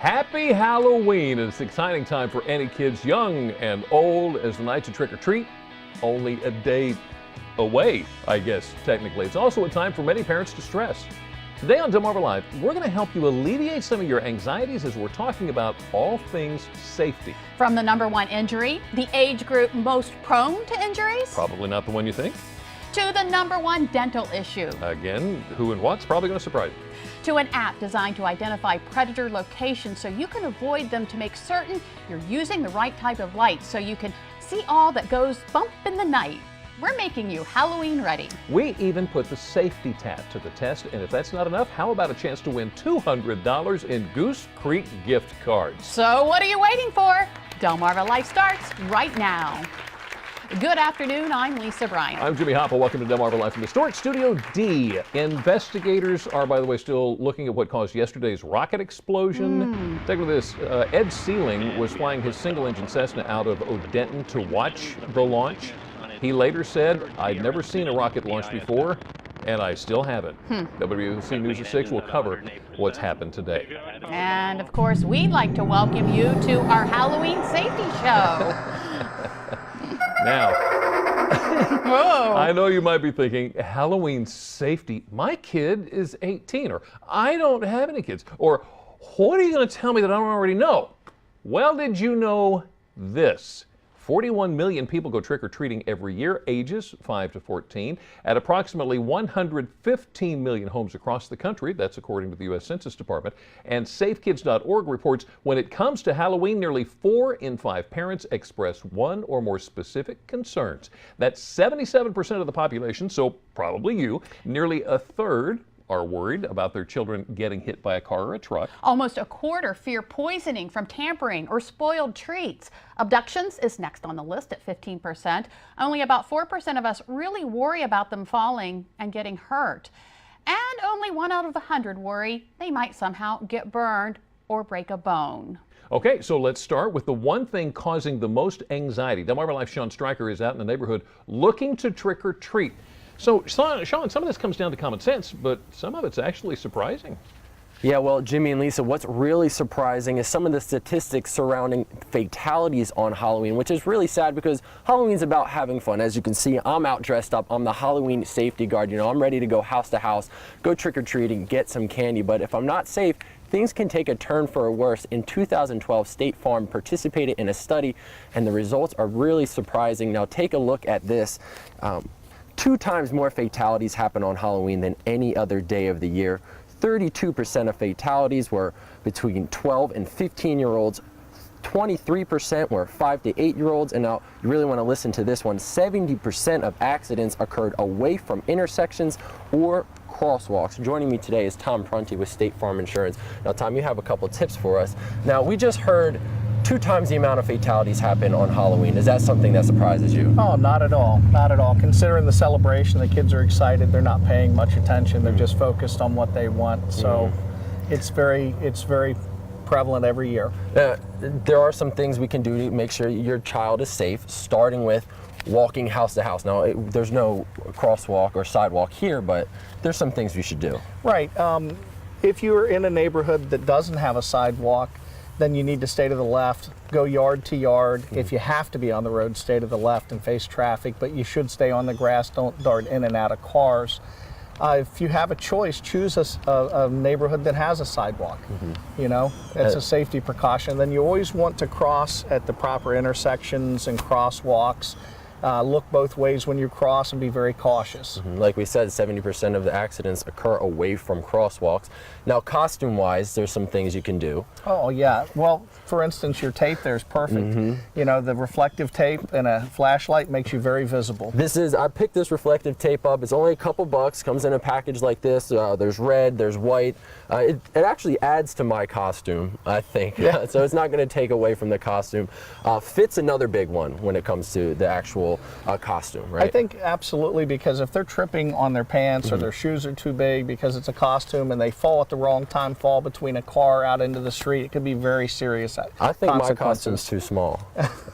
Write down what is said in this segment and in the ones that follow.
Happy Halloween! It's an exciting time for any kids, young and old, as the night to trick or treat. Only a day away, I guess, technically. It's also a time for many parents to stress. Today on Delmarva Live, we're going to help you alleviate some of your anxieties as we're talking about all things safety. From the #1 injury, the age group most prone to injuries, Probably not the one you think. to the #1 dental issue, Again, who and what's probably going to surprise you. to an app designed to identify predator locations so you can avoid them, to make certain you're using the right type of light so you can see all that goes bump in the night. We're making you Halloween ready. We even put the safety tap to the test, and if that's not enough, how about a chance to win $200 in Goose Creek gift cards? So what are you waiting for? Delmarva Life starts right now. Good afternoon, I'm Lisa Bryant. I'm Jimmy Hopple. Welcome to Delmarva Live from the Historic Studio D. Investigators are, by the way, still looking at what caused yesterday's rocket explosion. Take a look at this. Ed Sealing was flying his single-engine Cessna out of Odenton to watch the launch. He later said, "I'd never seen a rocket launch before, and I still haven't." WICOMICO News at 6 will cover what's happened today. And of course, we'd like to welcome you to our Halloween safety show. Now, Whoa. I know you might be thinking, Halloween safety, my kid is 18, or I don't have any kids, or what are you going to tell me that I don't already know? Well, did you know this? 41 million people go trick-or-treating every year, ages 5 to 14, at approximately 115 million homes across the country. That's according to the U.S. Census Department. And SafeKids.org reports when it comes to Halloween, nearly 4 in 5 parents express one or more specific concerns. That's 77% of the population, so probably you. Nearly a third are worried about their children getting hit by a car or a truck. Almost a quarter fear poisoning from tampering or spoiled treats. Abductions is next on the list at 15%. Only about 4% of us really worry about them falling and getting hurt. And only 1 out of 100 worry they might somehow get burned or break a bone. Okay, so let's start with the one thing causing the most anxiety. Delmarva Life's Sean Stryker is out in the neighborhood looking to trick or treat. So, Sean, some of this comes down to common sense, but some of it's actually surprising. Yeah, well, Jimmy and Lisa, what's really surprising is some of the statistics surrounding fatalities on Halloween, which is really sad because Halloween's about having fun. As you can see, I'm out dressed up. I'm the Halloween safety guard. You know, I'm ready to go house to house, go trick-or-treating, get some candy. But if I'm not safe, things can take a turn for the worse. In 2012, State Farm participated in a study, and the results are really surprising. Now, take a look at this. 2 times more fatalities happen on Halloween than any other day of the year. 32% of fatalities were between 12 and 15-year-olds. 23% were 5 to 8-year-olds. And now you really want to listen to this one. 70% of accidents occurred away from intersections or crosswalks. Joining me today is Tom Prunty with State Farm Insurance. Now, Tom, you have a couple tips for us. Now, we just heard 2 times the amount of fatalities happen on Halloween. Is that something that surprises you? Oh, not at all. Not at all. Considering the celebration, the kids are excited. They're not paying much attention. They're just focused on what they want. So it's very prevalent every year. There are some things we can do to make sure your child is safe, starting with walking house to house. Now, there's no crosswalk or sidewalk here, but there's some things we should do. Right. If you're in a neighborhood that doesn't have a sidewalk, then you need to stay to the left, go yard to yard. If you have to be on the road, stay to the left and face traffic, but you should stay on the grass, don't dart in and out of cars. If you have a choice, choose a neighborhood that has a sidewalk. You know, it's a safety precaution. Then you always want to cross at the proper intersections and crosswalks. Look both ways when you cross and be very cautious. Like we said, 70% of the accidents occur away from crosswalks. Now, costume-wise, there's some things you can do. Oh, yeah. Well, for instance, your tape there is perfect. You know, the reflective tape and a flashlight makes you very visible. I picked this reflective tape up. It's only a couple bucks, comes in a package like this. There's red, there's white. It actually adds to my costume, I think. So it's not going to take away from the costume. Fit's another big one when it comes to the actual comfortable costume, right? I think absolutely, because if they're tripping on their pants or their shoes are too big because it's a costume and they fall at the wrong time, fall between a car out into the street, it could be very serious I think my consequences. costume's too small,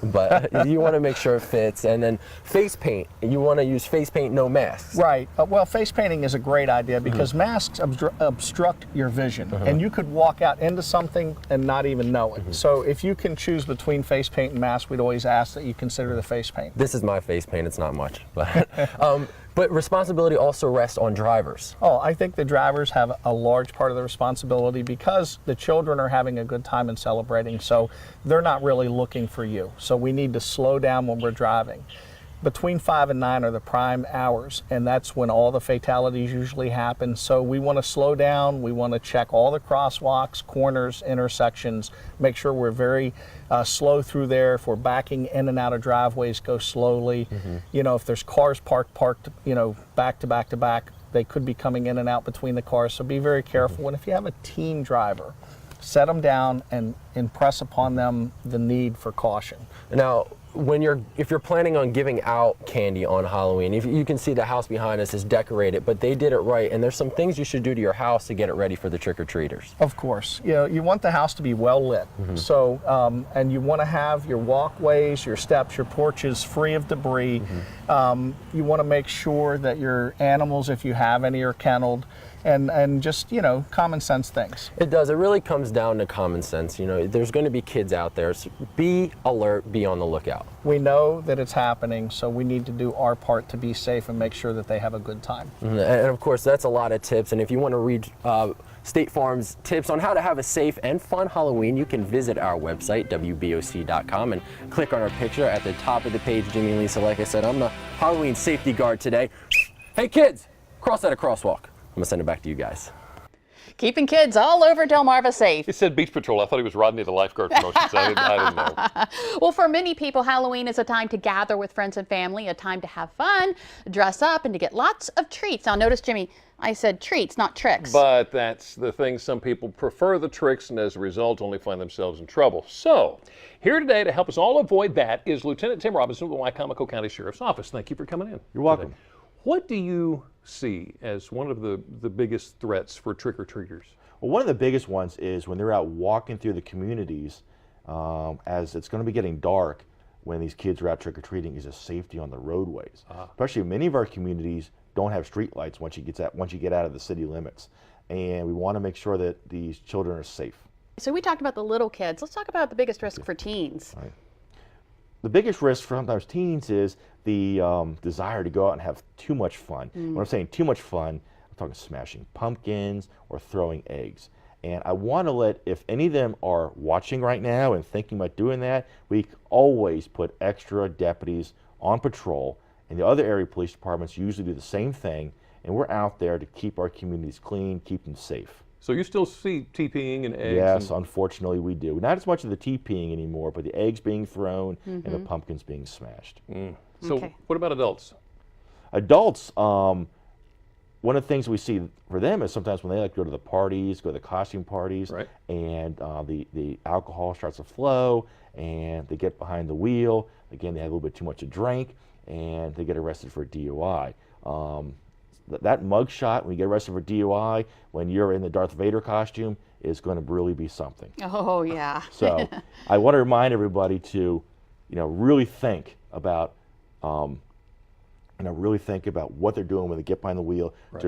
but you want to make sure it fits. And then face paint, you want to use face paint, no masks. Right. Well, face painting is a great idea because masks obstruct your vision, and you could walk out into something and not even know it. So if you can choose between face paint and mask, we'd always ask that you consider the face paint. This is my face paint. It's not much, but responsibility also rests on drivers. Oh, I think the drivers have a large part of the responsibility because the children are having a good time and celebrating, so they're not really looking for you. So we need to slow down when we're driving. Between 5 and 9 are the prime hours, and that's when all the fatalities usually happen. So we want to slow down. We want to check all the crosswalks, corners, intersections, make sure we're very slow through there. If we're backing in and out of driveways, go slowly. You know, if there's cars parked, you know, back to back to back, they could be coming in and out between the cars. So be very careful. And if you have a teen driver, set them down and impress upon them the need for caution. Now, if you're planning on giving out candy on Halloween, if you can see the house behind us is decorated, but they did it right, and there's some things you should do to your house to get it ready for the trick-or-treaters. Of course, you know, you want the house to be well lit. So, and you want to have your walkways, your steps, your porches free of debris. You want to make sure that your animals, if you have any, are kenneled. And just, you know, common sense things. It does. It really comes down to common sense. You know, there's going to be kids out there. So be alert, be on the lookout. We know that it's happening, so we need to do our part to be safe and make sure that they have a good time. And of course, that's a lot of tips. And if you want to read State Farm's tips on how to have a safe and fun Halloween, you can visit our website, WBOC.com, and click on our picture at the top of the page. Jimmy and Lisa, like I said, I'm the Halloween safety guard today. Hey kids, cross that a crosswalk. I'm gonna send it back to you guys. Keeping kids all over Delmarva safe. He said Beach Patrol. I thought he was Rodney the lifeguard promotion, so I didn't know. Well, for many people, Halloween is a time to gather with friends and family, a time to have fun, dress up, and to get lots of treats. Now, notice, Jimmy, I said treats, not tricks. But that's the thing. Some people prefer the tricks and as a result only find themselves in trouble. So, here today to help us all avoid that is Lieutenant Tim Robinson of the WICOMICO County Sheriff's Office. Thank you for coming in. You're welcome. Today. What do you see as one of the biggest threats for trick-or-treaters? Well, one of the biggest ones is when they're out walking through the communities, as it's going to be getting dark when these kids are out trick-or-treating, is a safety on the roadways. Especially many of our communities don't have street lights once you get out of the city limits. And we want to make sure that these children are safe. So we talked about the little kids. Let's talk about the biggest risk for teens. Right. The biggest risk for sometimes teens is the desire to go out and have too much fun. When I'm saying too much fun, I'm talking smashing pumpkins or throwing eggs. And I want to let, if any of them are watching right now and thinking about doing that, we always put extra deputies on patrol. And the other area police departments usually do the same thing. And we're out there to keep our communities clean, keep them safe. So you still see TPing and eggs? Yes, unfortunately we do. Not as much of the TPing anymore, but the eggs being thrown and the pumpkins being smashed. So what about adults? Adults, one of the things we see for them is sometimes when they like to go to the parties, go to the costume parties, Right. and the alcohol starts to flow, and they get behind the wheel. Again, they have a little bit too much to drink, and they get arrested for DUI. That mug shot, when you get arrested for DUI, when you're in the Darth Vader costume, is going to really be something. Oh, yeah. So I want to remind everybody to, really think about, what they're doing when they get behind the wheel. Right.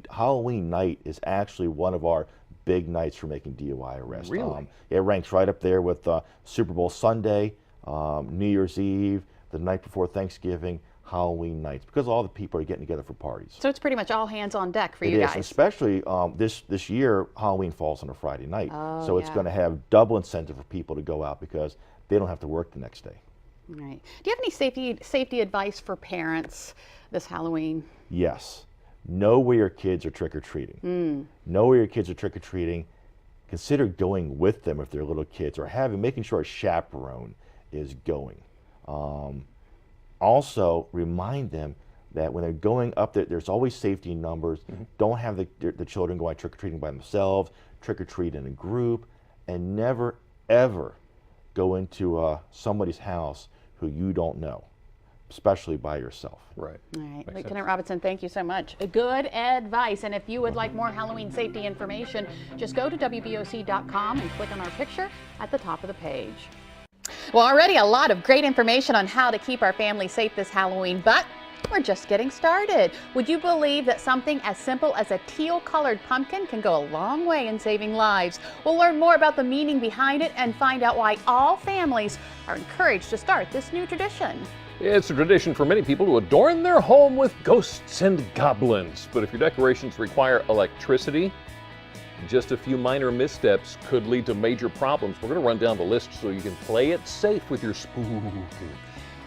Halloween night is actually one of our big nights for making DUI arrests. Really? It ranks right up there with Super Bowl Sunday, New Year's Eve, the night before Thanksgiving, Halloween nights, because all the people are getting together for parties. So it's pretty much all hands on deck for you It is, guys. especially this year, Halloween falls on a Friday night. Oh, so it's going to have double incentive for people to go out because they don't have to work the next day. Right. Do you have any safety advice for parents this Halloween? Yes. Know where your kids are trick-or-treating. Know where your kids are trick-or-treating. Consider going with them if they're little kids, or making sure a chaperone is going. Also, remind them that when they're going up there, there's always safety in numbers. Don't have the children going trick-or-treating by themselves, trick-or-treat in a group, and never, ever go into somebody's house who you don't know. especially by yourself. Right. All right, Makes Lieutenant sense. Robinson, thank you so much. Good advice. And if you would like more Halloween safety information, just go to WBOC.com and click on our picture at the top of the page. Well, already a lot of great information on how to keep our family safe this Halloween, but we're just getting started. Would you believe that something as simple as a teal-colored pumpkin can go a long way in saving lives? We'll learn more about the meaning behind it and find out why all families are encouraged to start this new tradition. It's a tradition for many people to adorn their home with ghosts and goblins. But if your decorations require electricity, just a few minor missteps could lead to major problems. We're going to run down the list so you can play it safe with your spooky.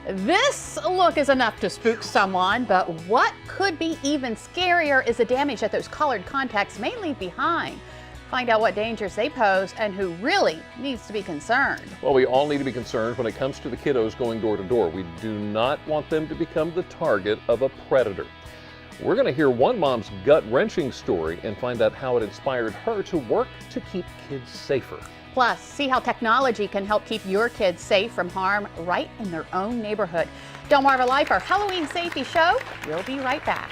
This look is enough to spook someone, but what could be even scarier is the damage that those colored contacts may leave behind. Find out what dangers they pose and who really needs to be concerned. Well, we all need to be concerned when it comes to the kiddos going door to door. We do not want them to become the target of a predator. We're going to hear one mom's gut-wrenching story and find out how it inspired her to work to keep kids safer. Plus, see how technology can help keep your kids safe from harm right in their own neighborhood. Delmarva Life, our Halloween safety show. We'll be right back.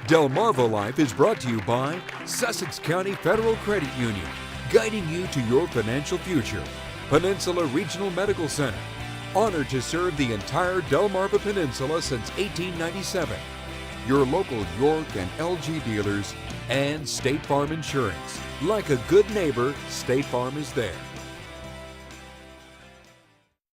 Delmarva Life is brought to you by Sussex County Federal Credit Union, guiding you to your financial future. Peninsula Regional Medical Center, honored to serve the entire Delmarva Peninsula since 1897. Your local York and LG dealers, and State Farm Insurance. Like a good neighbor, State Farm is there.